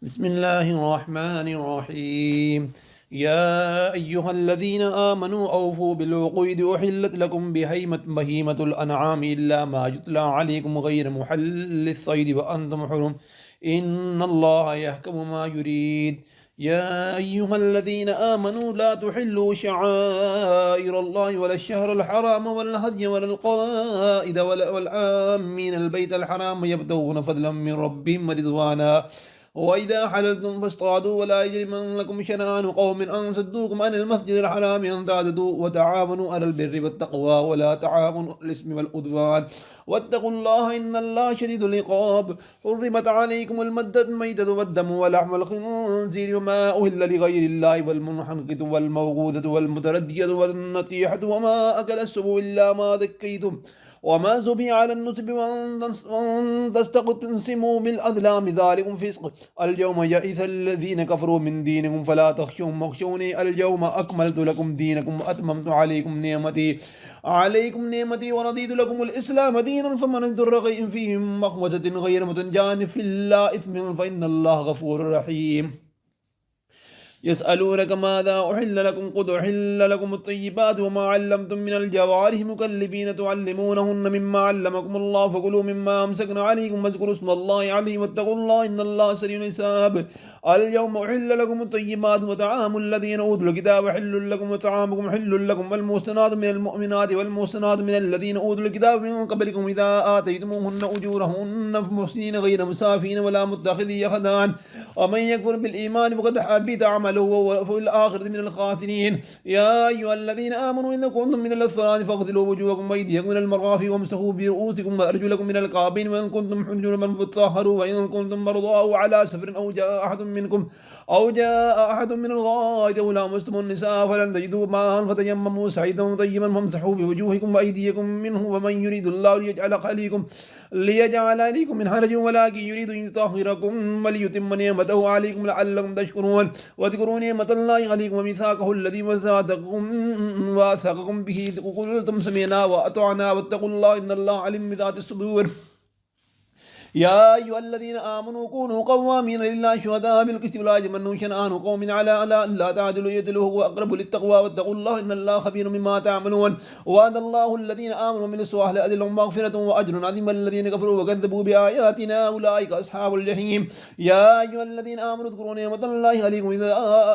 بسم الله الرحمن الرحيم. يا أيها الذين آمنوا أوفوا بالعقود أحلت لكم بهيمة الأنعام إلا ما يتلى عليكم غير محل الصيد وأنتم حرم إن الله يحكم ما يريد. يا أيها الذين آمنوا لا تحلوا شعائر الله ولا الشهر الحرام ولا الهدي ولا القلائد ولا والعامين البيت الحرام يبتغون فضلا من ربهم ورضوانا وإذا حللتم فاصطادوا ولا يجرمنكم شنآن قوم أن صدوكم عن المسجد الحرام أن تعتدوا وتعاونوا على البر والتقوى ولا تعاونوا على الإثم والعدوان واتقوا الله إن الله شديد العقاب. حرمت عليكم الميتة والدم ولحم الخنزير وما أهل لغير الله والمنحنقة والموقوذة والمتردية والنطيحة وما أكل السبع إلا ما ذكيتم وما زبي على النسب وأن تستقسموا بالأظلام ذلكم فسق. اليوم يئس الذين كفروا من دينكم فلا تخشوهم واخشوني اليوم أكملت لكم دينكم وأتممت عليكم نعمتي ورضيت لكم الإسلام دينا فمن اضطر فيه مخمسة غير متجانف لا إثم فإن الله غفور رحيم. يسألونك ماذا أحل لكم قد أحل لكم الطيبات وما علمتم من الجوارح مكلبين تعلمونهن مما علمكم الله فكلوا مما أمسكنا عليكم واذكروا اسم الله عليه واتقوا الله إن الله سريع الحساب. اليوم أحل لكم الطيبات وطعام الذين أوتوا الكتاب حل لكم وطعامكم حل لكم والمحصنات من المؤمنات والمحصنات من الذين أوتوا الكتاب من قبلكم إذا آتيتموهن أجورهن محسنين غير مسافين ولا متخذي أخدان ومن يكفر بالإيمان فقد حبط عمله وفي الآخرة من الخاسرين. يا أيها الذين آمنوا إن كنتم من الصلاة فاغسلوا وجوهكم وأيديكم من المرافق وامسحوا برؤوسكم وأرجلكم من الكعبين وإن كنتم جنبا فاطهروا وإن كنتم مرضى أو على سفر أو جاء أحد من الغائط أو لامستم النساء فلن تجدوا ماء فتيمموا صعيدا طيبا فامسحوا بوجوهكم وأيديكم منه ومن يريد الله ليجعل عليكم من حرج ولكن يريد أن يطهركم وليتم نعمته عليكم لعلكم تشكرون. واذكروا نعمة الله عليكم وميثاقه الذي وثاقكم به قلتم سمعنا وأطعنا واتقوا الله إن الله عليم بذات الصدور. يا أيها الذين آمنوا كونوا قوامين لله شهداء بالقسط ولا يجرمنكم شنآن قوم على ألا تعدلوا اعدلوا هو أقرب للتقوى واتقوا الله إن الله خبير مما تعملون. وعد الله الذين آمنوا من الصالحات لهم مغفرة وأجر عظيم الذين كفروا وكذبوا بآياتنا أولئك أصحاب الجحيم. يا أيها الذين آمنوا اذكروا نعمة الله عليكم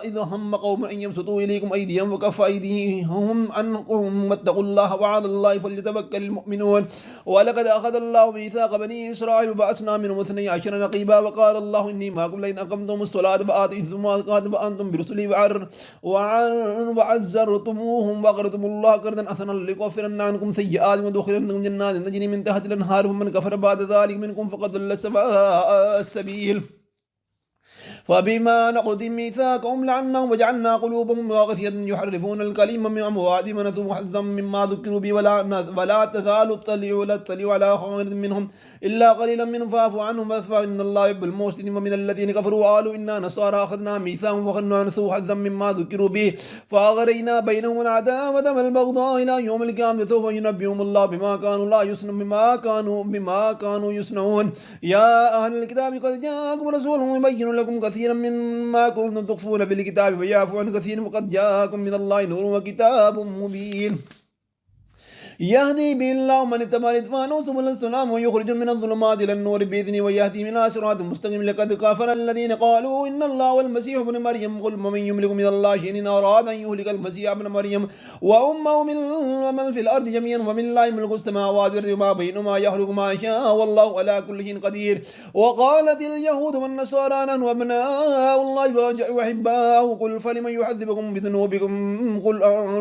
إذا هم قوم أن يبسطوا إليكم أيديهم وكف أيديهم عنكم واتقوا الله وعلى الله فليتوكل المؤمنون. ولقد أخذ الله ميثاق بني إسرائيل وبعثنا منهم 12 نقيبا وقال الله إني معكم لئن أقمتم الصلاة وآتيتم الزكاة وأنتم برسلي وعزرتموهم وأقرضتم الله قرضا حسنا ليكفرن عنكم سيئات ويدخلنكم جنات تجري من تحتها الأنهار فمن كفر بعد ذلك منكم فقد ضل سواء السبيل. فبما نقضهم ميثاقهم لعناهم وجعلنا قلوبهم قاسية يحرفون الكلم من أموالهم ونسوا حظا مما ذكروا به ولا تزال تطلع على خائن منهم إلا قليلا منهم فاعف عنهم واصفح إن الله يحب المحسنين. ومن الذين كفروا قالوا إنا نصارى أخذنا ميثاقهم ونسوا حظا مما ذكروا به فأغرينا بينهم العداوة والبغضاء إلى يوم القيامة سوف ينبئهم الله بما كانوا يصنعون. يا أهل الكتاب قد جاءكم رسول يبين لكم كثيرا مما كنتم تخفون بالكتاب ويعفو عن كثير وقد جاءكم من الله نور وكتاب مبين يهدي به الله من اتبع رضوانه سبل السلام ويخرج من الظلمات إلى النور بإذنه ويهدي من صراط مستقيم. لقد كفر الذين قالوا إن الله والمسيح ابن مريم قل ومن يملك من الله شيئا إن أراد أن يهلك المسيح ابن مريم وأمه ومن في الأرض جميعا ومن الله ملك السماوات والأرض وما بينهما يخلق ما يشاء والله على كل شيء قدير. وقالت اليهود والنصارى نحن أبناء الله وأحباؤه قل فلم يعذبكم بذنوبكم قل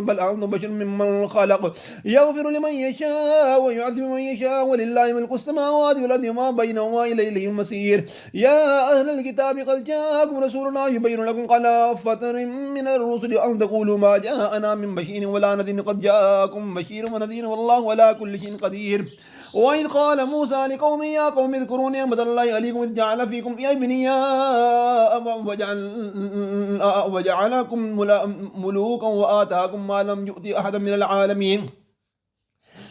بل أنتم بشر ممن خلق يغفر لمن يشاء ويعذب من يشاء ولله ملك السماوات والأرض وما بينهما إليه المصير. يا أهل الكتاب قد جاءكم رسولنا يبين لكم على فتر من الرسل أن تقولوا ما جاءنا من بشير ولا نذير قد جاءكم بشير ونذير والله على كل شيء قدير. وإذ قال موسى لقومه يا قوم اذكروا نعمة الله عليكم إذ جعل فيكم أبنياء وجعلكم ملوكا وآتاكم ما لم يؤت أحدا من العالمين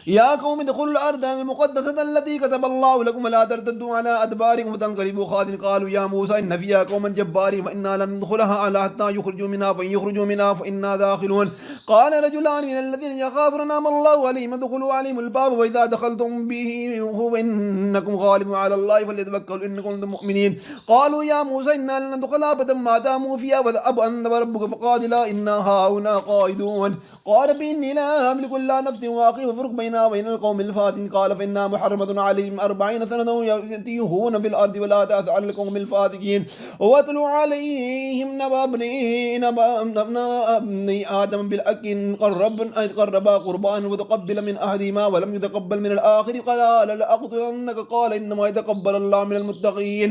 يا قوم ادخلوا الأرض المقدسة التي كتب الله لكم ولا ترتدوا على أدباركم فتنقلبوا خاسرين قالوا يا موسى إن فيها قوما جبارين وإنا لن ندخلها إلا حتى يخرجوا منها فإن يخرجوا منها فإنا داخلون قال رجلان من الذين يخافون أنعم الله عليهم ادخلوا عليهم الباب وإذا دخلتم به فإنكم غالبون على الله فليتوكلوا إن كنتم مؤمنين قالوا يا موسى إنا لن ندخلها أبدا ما داموا فيها واذهب أنت وربك فقاتلا إنا هاهنا قائدون قال بإني لا أملك إلا نفسي وأخي فافرق بيننا وبين القوم الفاسقين قال فإنها محرمة عليهم 40 سنة يتيهون في الأرض ولا تأس على القوم الفاسقين واتلوا عليهم نبأ ابني آدم بالحق إن قربا قربانا وتقبل من أحدهما ولم يتقبل من الآخر قال لأقتلنك قال إنما يتقبل الله من المتقين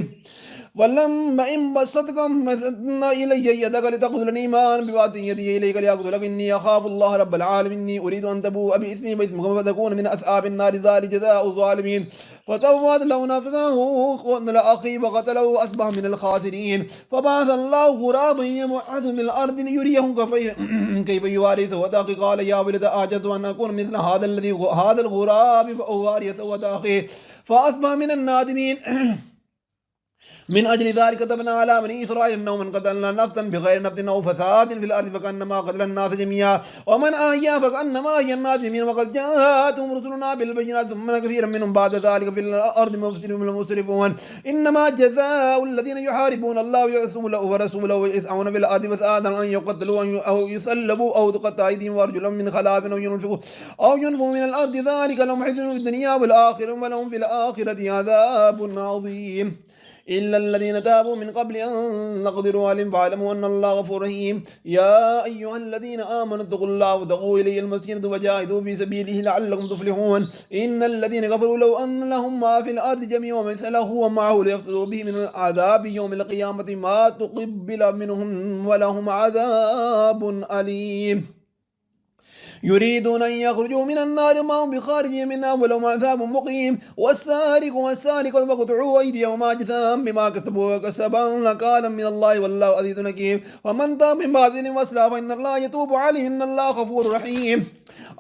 ولما إن بسطت مثلنا إلي يدك لتقتلني ما أنا بباسط يدي إليك لأقتلك إني أخاف الله رب العالمين إني أريد أن تبوء بإثمي وإثمك فتكون من أصحاب النار ذلك جزاء الظالمين فتوت له نفسه قتل أخي وقتله أصبح من الخاسرين فبعث الله غرابا يبحث في الأرض ليريه كيف يواري سوء قال يا ولد أعجزت أن أكون مثل هذا الغراب فأواري سوء أخي فأصبح من النادمين من أجل ذلك كتبنا على بني إسرائيل أنه من قتل نفسا بغير نفس أو فساد في الأرض فكأنما قتل الناس جميعا ومن أحيا فكأنما أحيا الناس جميعا وقد جاءتهم رسلنا بالبينات ثم كثيرا منهم بعد ذلك في الأرض مسرفون إنما جزاء الذين يحاربون الله ورسوله ويسعون في الأرض فسادا أن يقتلوا أو يسلبوا أو تقطع أيديهم وأرجلهم من خلاف أو ينفوا من الأرض ذلك لهم حزن في الدنيا والآخرة ولهم في الآخرة عذاب عظيم إلا الذين تابوا من قبل أن نقدروا عليهم فاعلموا أن الله غفور رحيم يا أيها الذين آمنوا اتقوا الله واتقوا إليه المسكنة وجاهدوا في سبيله لعلكم تفلحون إن الذين كفروا لو أن لهم ما في الأرض جميعا ومثله ومعه ليفتدوا به من العذاب يوم القيامة ما تقبل منهم ولهم عذاب أليم يريدون أن يخرجوا من النار وما هم بخارجين منها ولهم عذاب مقيم والسارق والسارقة فاقطعوا أيديهما جزاء بما كسبوا وكسبا نكالا من الله والله عزيز حكيم ومن تاب من بعد ظلم وأصلح فإن الله يتوب عليه إن الله غفور رحيم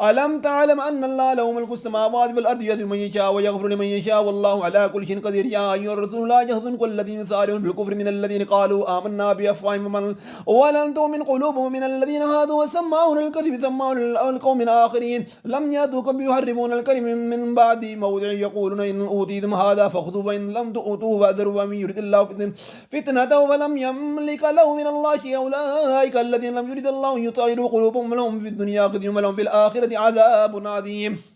ألم تعلم أن الله له ملك السماوات والأرض يهدي من يشاء ويغفر لمن يشاء والله على كل شيء قدير يا أيها الرسول لا يحزنك الذين يسارعون بالكفر من الذين قالوا آمنا بأفواههم ولن تؤمن قلوبهم من الذين هادوا وسمعون الكذب سمعون القوم الآخرين لم يأتوكم يحرفون الكلم من بعد موضع يقولون إن أوتيتم هذا فخذوا وإن لم تؤتوه فأذروا ومن يرد الله فتنته فلم يملك له من الله شيئا أولئك الذين لم يرد الله أن يطهر قلوبهم لهم في الدنيا خزي ولهم في الآخرة عذاب عظيم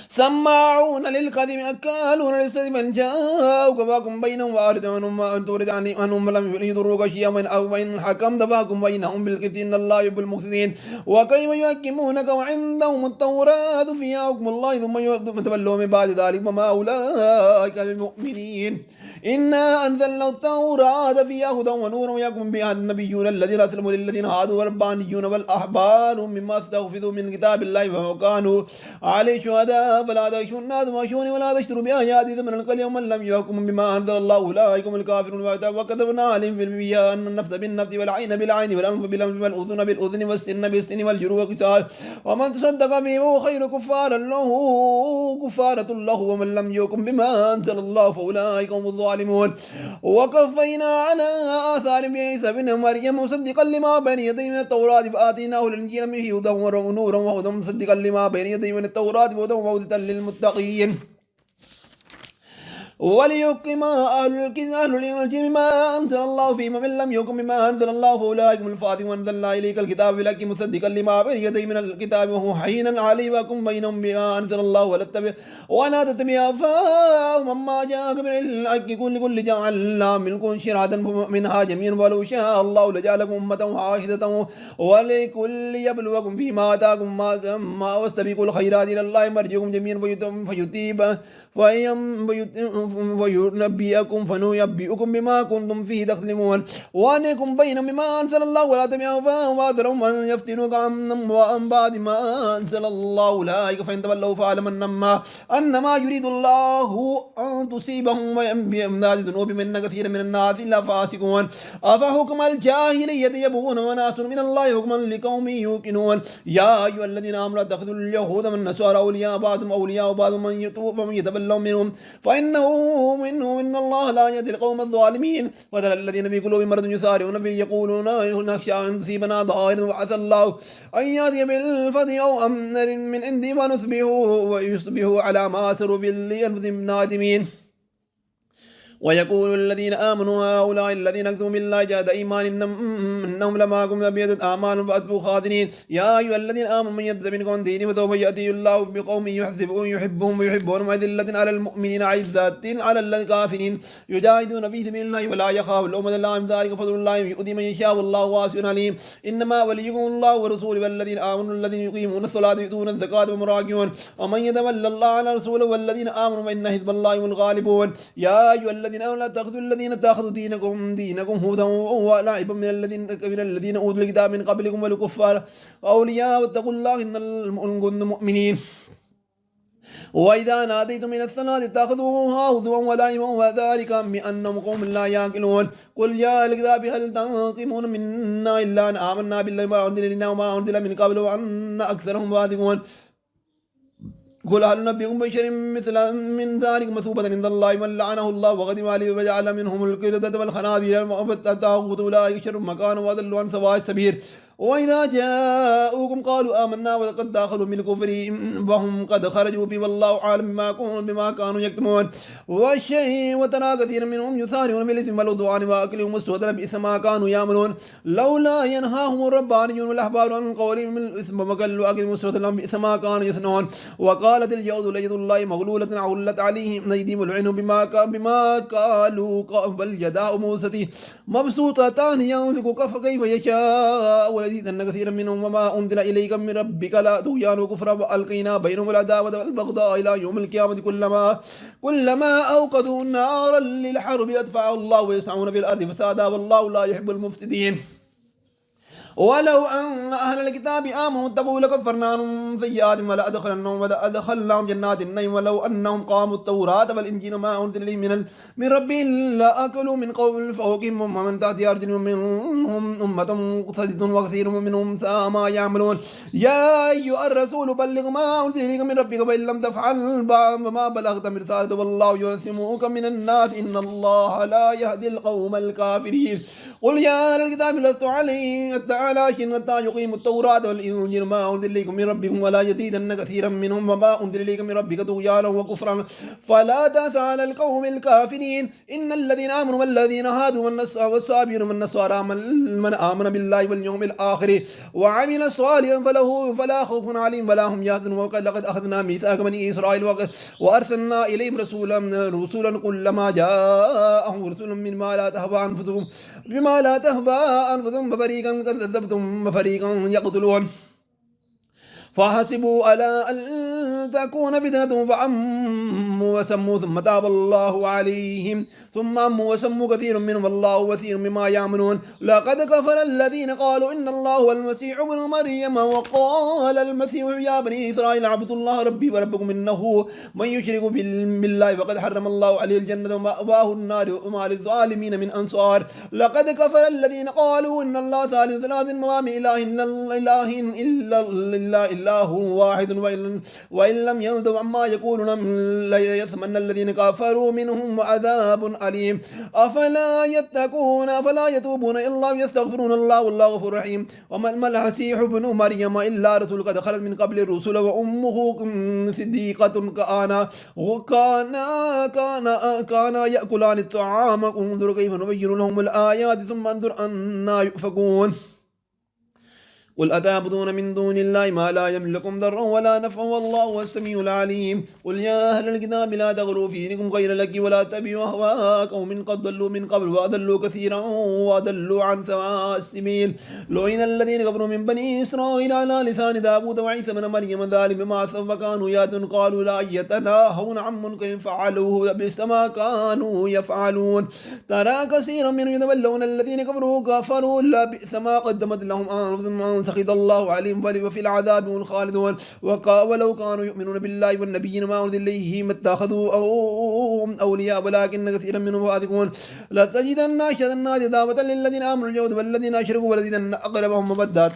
سماعون للكذب أكالون للسلم من جاءوك فاكم بينهم وأرد أن تورد عنهم لم يضروك شيئا أو إن حكمت فاكم بينهم بالقسط إن الله يحب المقسطين وكيف يحكمونك وعندهم التوراة فيها حكم الله ثم يتولوا من بعد ذلك وما أولئك بالمؤمنين إنا أنزلنا التوراة فيها هدى ونور ويحكم بها النبيون الذين أسلموا للذين هادوا والربانيون والأحبار مما استحفظوا من كتاب الله وكانوا عليه شهداء فلا تخشوا الناس واخشوني ولا تشتروا بآياتي ثمنا قليلا ومن لم يحكم بما أنزل الله أولئك هم الكافرون وكتبنا عليهم في الأنبياء أن النفس بالنفس والعين بالعين والأنف بالأنف والأذن بالأذن والسن بالسن والجروح قصاص ومن تصدق به فهو خير كفارا له كفارة له ومن لم يحكم بما أنزل الله فأولئك هم الظالمون وكفينا على آثار بعيسى بن مريم مصدقا لما بين يديه من التوراة فآتيناه الإنجيل فيه هدى ونورا وهدى مصدقا لما بين يديه من التوراة وهدى وموعظة للمتقين وليحكم أهل العلم ما أنزل الله فيما من لم يحكم بما أنزل الله فأولئك هم الفاسقون وأنزلنا إليك الكتاب بالحق مصدقا لما بين يديه من الكتاب وهو حينا عليه وحكم بينهم بما أنزل الله ولا تتبع أهواءهم عما جاءك من الحق كل جعلنا منكم شرعة منها جميعا ولو شاء الله لجعلكم أمة واحدة ولكل يبلوكم فيما آتاكم ما واستبقوا الخيرات إلى الله مرجعكم جميعا فننبئكم بما كنتم فيه تختلفون وأنكم بينهم بما أنزل الله ولا تبعوا فهم وأذرهم أن يفتنوك عن بعد ما أنزل الله أولئك فإن تولوا فاعلم أنما يريد الله أن تصيبهم بأمثال ذنوبهم إن كثيرا من الناس إلا فاسقون أفحكم الجاهلية يبغون وناس من الله حكما لقوم يوقنون يا أيها الذين آمنوا اتخذوا اليهود والنصارى أولياء بعضهم أولياء بعض من يتولون منهم فإنه إن الله لا يهدي القوم الظالمين وترى الذين في قلوبهم مرض يسارعون فيه يقولون نخشى أن تصيبنا ضائر وعسى الله أن يأتي بالفتح أو أمر من عندي ويصبحوا على ما أسروا في أنفسهم نادمين ويقول الذين آمنوا هؤلاء الذين أكذبوا بالله جهد إيمان إنهم لمعكم لبيضت أعمالهم فأصبحوا خاسرين يا أيها الذين آمنوا من يرتد منكم عن دينه فسوف يأتي الله بقوم يحبهم ويحبونهم أذلة على المؤمنين عزة على الكافرين يجاهدون في سبيل الله ولا يخاف لومة لائم ذلك فضل الله يؤتي من يشاء والله واسع عليم إنما وليكم الله ورسوله والذين آمنوا الذين يقيمون الصلاة ويؤتون الزكاة وهم راكعون ومن يتولى الله على رسوله والذين آمنوا فإن حزب الله هم الغالبون يا أيها الذين لا تأخذوا الذين اتخذوا دينكم هودا ولعبا من الذين أوتوا الكتاب من قبلكم والكفار أولياء واتقوا الله إن كنتم مؤمنين وإذا ناديتم إلى الصلاة اتخذوها هزوا ولعبا وذلك بأنهم قوم لا يعقلون قل يا الكتاب هل تنقمون منا إلا أن آمنا بالله ما أنزل إلينا وما أنزل من قبل وأن أكثرهم فاسقون قل هل نبيكم بشر مثل من ذلك مثوبة عند الله من لعنه الله وغضب عليه وجعل منهم القردة والخنازير والطاغوت أولئك شر مكانا وأضل عن سواء السبيل وإذا جاءوكم قالوا آمنا وقد دخلوا بالكفر وهم قد خرجوا به والله عالم بما كانوا يكتمون وترى كثيرا منهم يسارعون بالإثم والعدوان وأكلهم السحت بئس ما كانوا يعملون لولا ينهاهم الربانيون والأحبار عن قولهم الإثم وقالوا أكلهم السحت بئس ما كانوا يصنعون وقالت اليهود يد الله مغلولة علت عليهم أيديهم ولعنوا بما قالوا بل يداه مبسوطتان ينفق كيف يشاء أن كثيرا منهم وما أنزل إليك من ربك لا طغيان وكفرا وألقينا بينهم العداوة والبغضاء إلى يوم القيامة كلما أوقدوا نارا للحرب أدفعه الله ويسعون في الأرض فسادا والله لا يحب المفسدين ولو أن أهل الكتاب آمنوا اتقوا لكفرنا عنهم سيئاتهم ولأدخلناهم جنات النعيم ولو أنهم قاموا التوراة والإنجيل ما أنزل إليهم من ربهم لأكلوا من قوم فوقهم ومن تحت أرجلهم منهم أمة مقتصدة وكثير منهم ساء ما يعملون يا أيها الرسول بلغ ما أنزل إليك من ربك فإن لم تفعل فما بلغت رسالته والله يعصمك من الناس إن الله لا يهدي القوم الكافرين قل يا أهل الكتاب لست عليهم لكن حتى يقيموا التوراة والإنجيل ما أنزل إليكم من ربكم ولا يزيدن كثيرا منهم وما أنزل إليك من ربك طغيانا وكفرا فلا تأس على القوم الكافرين إن الذين آمنوا والذين هادوا والصابرون والنصارى من آمن بالله واليوم الآخر وعمل صالحا فلا خوف عليهم ولا هم يحزنون لقد أخذنا ميثاق بني إسرائيل وأرسلنا إليهم رسولا كلما جاءهم رسول بما لا تهوى أنفسهم ففريقا كذبتم وفريقا يقتلون فحسبوا على أن تكون فتنة فعموا وسموا ثم تاب الله عليهم ثم عموا وسموا كثير منهم والله كثير مما يعملون لقد كفر الذين قالوا إن الله هو المسيح ابن مريم وقال المسيح يا بني إسرائيل اعبدوا الله ربي وربكم إنه من يشرك بالله فقد حرم الله عليه الجنة ومأواه النار وما للظالمين من أنصار لقد كفر الذين قالوا إن الله ثالث ثلاث ما من إله إلا هو واحد وإن لم ينتهوا عما يقولون ليثمن الذين كفروا منهم عذاب أليم أفلا يتقون أفلا يتوبون إلا الله يستغفرون الله والله غفور رحيم وما المسيح ابن مريم إلا رسول قد خلت من قبل الرسل وأمه صديقة كان يأكلان الطعام انظر كيف نبين لهم الآيات ثم انظر أنا يؤفكون قل أتعبدون من دون الله ما لا يملكم ضرا ولا نفعا والله هو السميع العليم قل يا أهل الكتاب لا تغلوا في دينكم غير الحق ولا تتبعوا أهواء قوم قد ضلوا من قبل وأضلوا كثيرا وأضلوا عن سواء السبيل لعن الذين كفروا من بني إسرائيل على لسان داود وعيسى بن مريم ذلك بما عصوا وكانوا يعتدون قالوا لا يتناهون عن منكر فعلوه بئس ما كانوا يفعلون ترى كثيرا منهم يتولون الذين كفروا لا بئس ما قدمت لهم أنفسهم سخط الله عليهم وفي العذاب هم خالدون ولو كانوا يؤمنون بالله والنبيين ما أنزل إليهم ما اتخذوا أولياء ولكن كثيرا منهم فاسقون لتجدن أشد الناس عداوة للذين آمنوا اليهود والذين أشركوا ولتجدن أقربهم مودة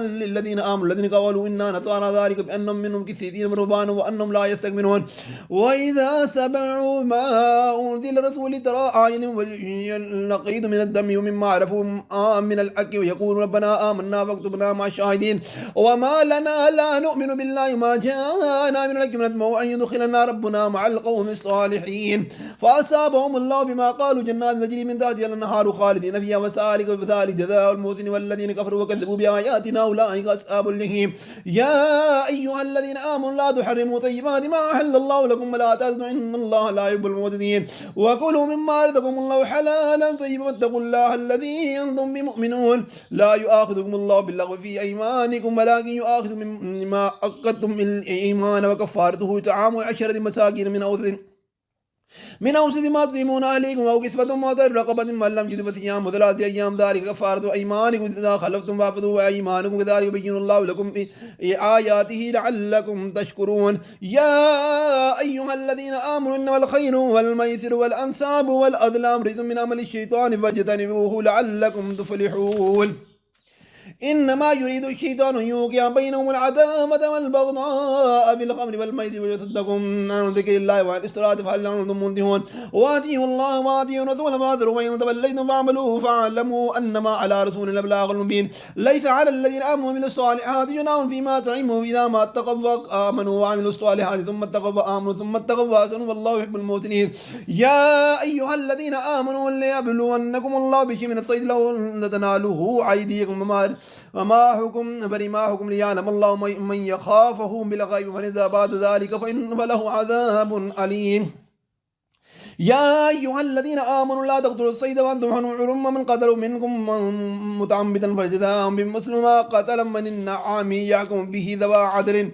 للذين آمنوا الذين قالوا إنا نصارى ذلك بأنهم منهم قسيسين رهبانا وأنهم لا يستكبرون وإذا سمعوا ما أنزل الرسول ترى أعينهم ينقيض من الدم ومما عرفوا من الحق ويقول ربنا آمنا فاكتبنا مع الشاهدين وما لنا لا نؤمن بالله ما جاءنا من الحق نطمع أن يدخلنا ربنا مع القوم الصالحين فأصابهم الله بما قالوا جنات تجري من تحتها الأنهار خالدين فيها وذلك جزاء المحسنين والذين كفروا وكذبوا بآياتنا أولئك أصحاب الجحيم يا أيها الذين آمنوا لا تحرموا طيبات ما أحل الله لكم ولا تعتدوا إن الله لا يحب المعتدين وكلوا مما رزقكم الله حلالا طيبا واتقوا الله الذي أنتم بمؤمنون لا يؤاخذكم الله باللغو في أيمانكم ولكن يؤاخذكم مما عقدتم الإيمان وكفارته طعام 10 مساكين من أوسط ما تطعمون أهليكم أو كسوتهم أو تحرير رقبة من لم يجد فصيام 3 أيام ذلك كفارة أيمانكم إذا خلفتم فاحفظوا أيمانكم كذلك يبين الله لكم آياته لعلكم تشكرون يا أيها الذين آمنوا إنما الخير والميسر والأنساب والأظلام رجس من عمل الشيطان فاجتنبوه لعلكم تفلحون إنما يريد الشيطان أن يوقع بينهم العداوة والبغضاء في الخمر والميسر ويصدكم عن ذكر الله وعن الصلاة فهل أنتم منتهون وآتيوا الله وآتيوا الرسول فاحذروا وإن توليتم فاعملوا فاعلموا أنما على رسولنا البلاغ المبين ليس على الذين آمنوا من الصالحات جناح فيما طعموا إذا ما اتقوا وآمنوا وعملوا الصالحات ثم اتقوا وآمنوا ثم اتقوا وأحسنوا والله يحب المحسنين يا أيها الذين آمنوا ليبلونكم الله بشيء من الصيد لو تنالوه أيديكم وما حكم ليعلم الله من يخافه بالغيب فإذا بعد ذلك فإن فله عذاب أليم يا أيها الذين آمنوا لا تقتلوا الصيد وأنتم حرم من قتلوا منكم متعمدا فجزاء بمثل ما قتل من النعام يحكم به ذوى عدل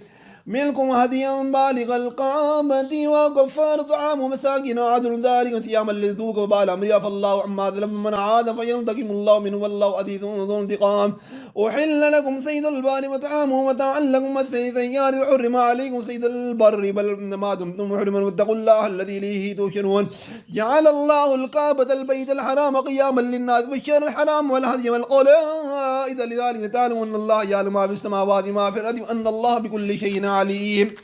منكم هديا بالغ القامة وكفار طعام مساكين عدل ذلك صياما ليذوقوا وبال أمره فالله عما ظلم من عاد فينتقم الله منه والله عزيز ذو انتقام أحل لكم صيد البحر وطعامه متاعا لكم السيار وحرم عليكم صيد البر بل ما دمتم محرما واتقوا الله الذي إليه تحشرون جعل الله الكعبة البيت الحرام قياما للناس والشهر الحرام والهدي والقلائد لذلك تعلموا أن الله يعلم ما في السماوات وما في الأرض وأن الله بكل شيء عليم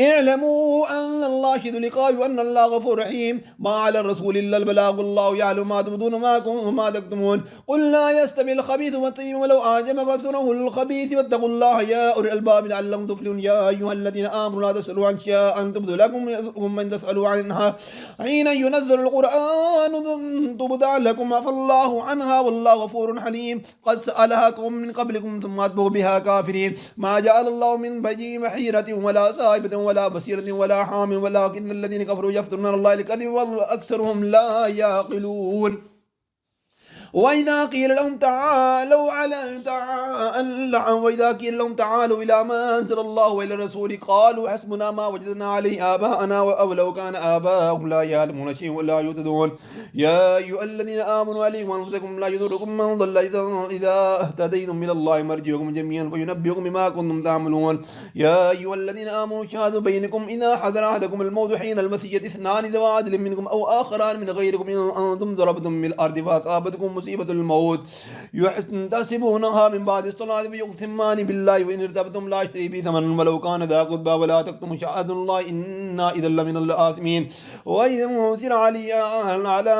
اعلموا أن الله شديد العقاب وأن الله غفور رحيم ما على الرسول إلا البلاغ الله يعلم ما تبدون وما تكتمون قل لا يستوي الخبيث والطيب ولو أعجبك كثره الخبيث واتقوا الله يا أولي الألباب لعلكم تفلحون يا أيها الذين آمنوا لا تسألوا عن شيء أن تبدوا لكم يسؤكم من تسألوا عنها حين ينزل القرآن تبدى لكم عفى الله عنها والله غفور حليم قد سألها قوم من قبلكم ثم أتبعوا بها كافرين ما جعل الله من بجي محيرة ولا صاحبة ولا بصيرة ولا حام ولكن الذين كفروا يفترون على الله الكذب وأكثرهم لا يعقلون وإذا قيل لهم تعالوا إلى ما أنزل الله وإلى الرسول قالوا حسبنا ما وجدنا عليه آباءنا أو لو كان آباءهم لا يعلمون شيئا ولا يهتدون يا أيها الذين آمنوا عليكم أنفسكم لا يضركم من ضل إذا اهتديتم من الله مرجعكم جميعا فينبئكم بما كنتم تعملون يا أيها الذين آمنوا شهادوا بينكم إذا حضر أحدكم الموت حين المسية 2 ذوى عدل منكم أو آخران من غيركم إن أنتم ضربتم من الأرض فأصابتكم مصيبة الموت يحتسبونها من بعد الصلاة فيقسمان بالله وإن ارتبتم لا اشتري به ثمنا ولو كان ذا قربى ولا تكتموا شهادة الله إنا إذا لمن الآثمين وإذا أثر على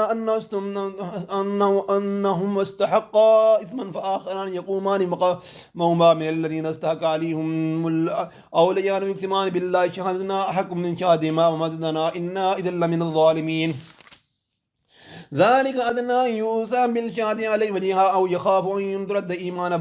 أنهم استحقا إثما فآخران يقومان مقامهما من الذين استحق عليهم الأوليان يقسمان بالله شهادتنا أحق من شهادهما وما زدنا إنا إذا لمن الظالمين ذلك أدنى أن يوصى بالشهادة عليه وجهها أو يخاف أن يرد إيمان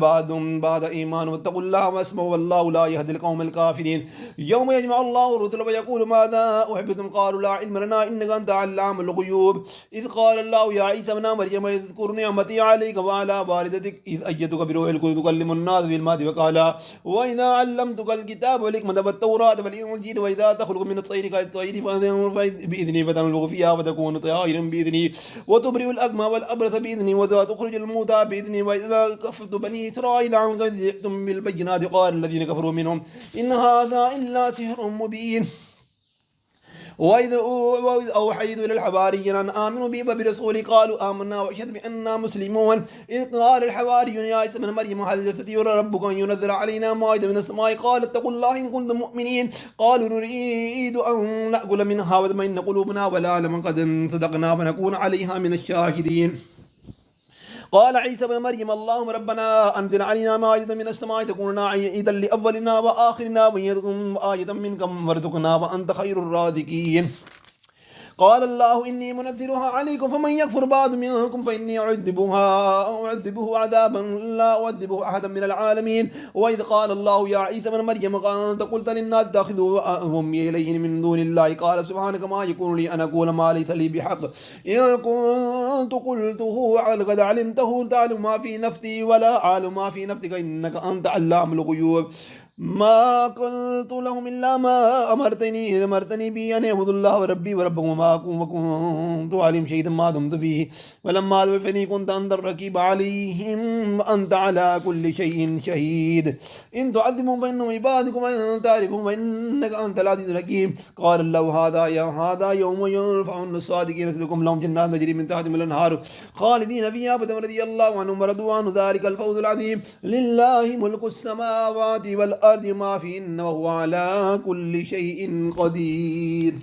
بعد إيمان واتقوا الله واسمعوا والله لا يهدي القوم الكافرين يوم يجمع الله الرسل ويقول ماذا أحببتم قالوا لا علم لنا إنك أنت علام الغيوب إذ قال الله يا عيسى ابن مريم اذكر نعمتي عليك وعلى والدتك إذ أيدتك بروح القدس تكلم الناس بالمهد وقال وإذا علمتك الكتاب والحكمة والتوراة والإنجيل وإذا تخلق من الطير كالطير بإذني فتنلغ فيها وتكون طائرا بإذني وتبرئ الأكمى والأبرص بإذني وتخرج الموتى بإذني وإذا كفرت بني إسرائيل عنك إذ جئتم بالبينات قال الذين كفروا منهم إن هذا إلا سحر مبين وإذ أوحيت إلى الحواريين أن آمنوا بي وبرسولي قالوا آمنا واشهد بأننا مسلمون إذ قال الحواريون يا عيسى ابن مريم هل يستطيع ربك أن ينزل علينا مائدة من السماء قال اتقوا الله إن كنتم مؤمنين قالوا نريد أن نأكل منها وتطمئن قلوبنا ولا لمن قد صدقنا فنكون عليها من الشاهدين قال عيسى بن مريم اللهم ربنا أنزل علينا مائدة من السماء تكون عيدا لأولنا وآخرنا وآية منك وارزقنا وأنت خير الرازقين قال الله إني منزلها عليكم فمن يكفر بعد منكم فإني أعذبه عذابا لا أعذبه أحدا من العالمين وإذ قال الله يا عيسى بن مريم أنت قلت للناس اتخذوا أمي إليهم من دون الله قال سبحانك ما يكون لي أن أقول ما ليس لي بحق إن كنت قلته قد علمته تعلم ما في نفسي ولا أعلم ما في نفسك إنك أنت علام الغيوب ما قلت لهم إلا ما أمرتني به أن اعبدوا الله ربي وربكم وما كنت عليهم شهيدا ما دمت فيه ولما توفني كنت أنت الرقيب عليهم وأنت على كل شيء شهيد إن تعذبهم فإنهم عبادك وإن تعرفهم فإنك أنت العزيز الحكيم قال الله هذا يوم ينفع الصادقين صدقهم لهم جنات تجري من تحتهم الأنهار خالدين فيها رضي الله عنهم ورضوا عنه ذلك الفوز العظيم لله ملك السماوات والأرض ما فيهن وهو على كل شيء قدير.